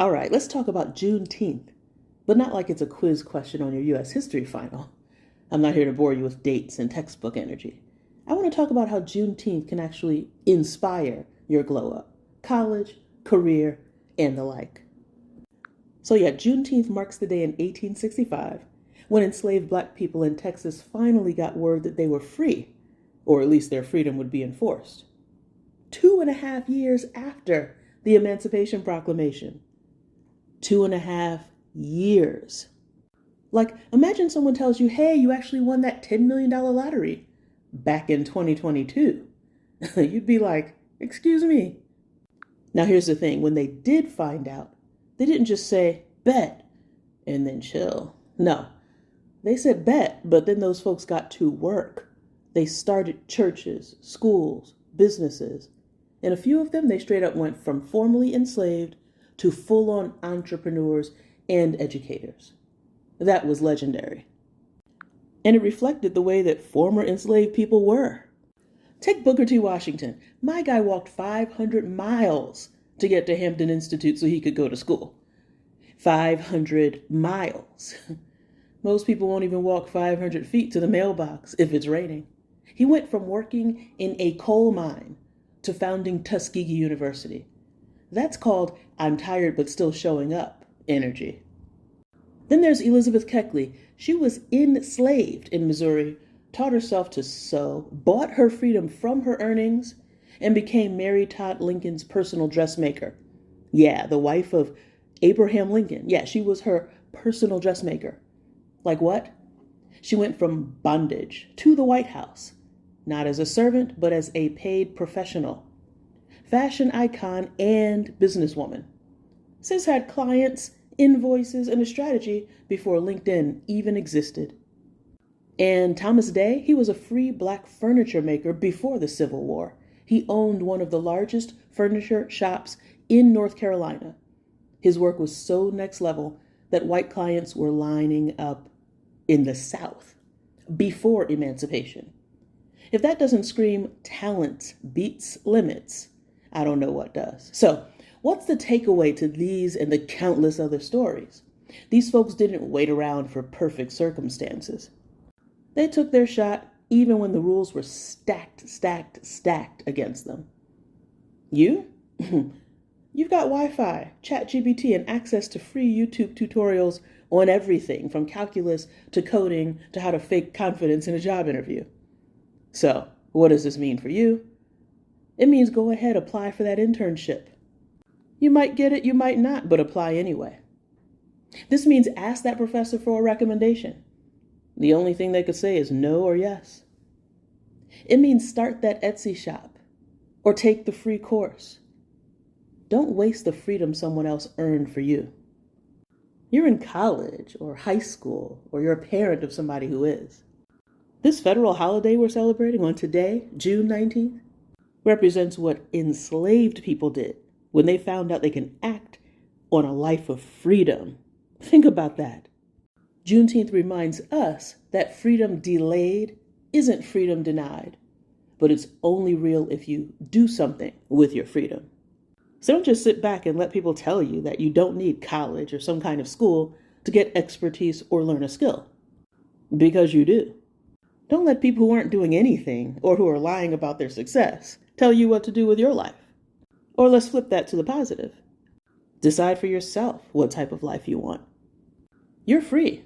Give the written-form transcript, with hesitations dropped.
All right, let's talk about Juneteenth, but not like it's a quiz question on your U.S. history final. I'm not here to bore you with dates and textbook energy. I want to talk about how Juneteenth can actually inspire your glow up, college, career, and the like. So yeah, Juneteenth marks the day in 1865 when enslaved black people in Texas finally got word that they were free, or at least their freedom would be enforced. 2.5 years after the Emancipation Proclamation. 2.5 years. Like, imagine someone tells you, hey, you actually won that $10 million lottery back in 2022. You'd be like, excuse me. Now, here's the thing. When they did find out, they didn't just say, bet, and then chill. No, they said bet, but then those folks got to work. They started churches, schools, businesses, and a few of them, they straight up went from formerly enslaved to full-on entrepreneurs and educators. That was legendary. And it reflected the way that former enslaved people were. Take Booker T. Washington. My guy walked 500 miles to get to Hampton Institute so he could go to school. 500 miles. Most people won't even walk 500 feet to the mailbox if it's raining. He went from working in a coal mine to founding Tuskegee University. That's called I'm tired but still showing up energy. Then there's Elizabeth Keckley. She was enslaved in Missouri, taught herself to sew, bought her freedom from her earnings, and became Mary Todd Lincoln's personal dressmaker. Yeah, the wife of Abraham Lincoln. Yeah, she was her personal dressmaker. Like what? She went from bondage to the White House, not as a servant, but as a paid professional. Fashion icon and businesswoman. Sis had clients, invoices, and a strategy before LinkedIn even existed. And Thomas Day, he was a free black furniture maker before the Civil War. He owned one of the largest furniture shops in North Carolina. His work was so next level that white clients were lining up in the South before emancipation. If that doesn't scream talent beats limits, I don't know what does. So, what's the takeaway to these and the countless other stories? These folks didn't wait around for perfect circumstances. They took their shot even when the rules were stacked against them. You? You've got Wi-Fi, ChatGPT, and access to free YouTube tutorials on everything from calculus to coding to how to fake confidence in a job interview. So, what does this mean for you? It means go ahead, apply for that internship. You might get it, you might not, but apply anyway. This means ask that professor for a recommendation. The only thing they could say is no or yes. It means start that Etsy shop or take the free course. Don't waste the freedom someone else earned for you. You're in college or high school, or you're a parent of somebody who is. This federal holiday we're celebrating on today, June 19th, represents what enslaved people did when they found out they can act on a life of freedom. Think about that. Juneteenth reminds us that freedom delayed isn't freedom denied, but it's only real if you do something with your freedom. So don't just sit back and let people tell you that you don't need college or some kind of school to get expertise or learn a skill. Because you do. Don't let people who aren't doing anything or who are lying about their success tell you what to do with your life. Or let's flip that to the positive. Decide for yourself what type of life you want. You're free.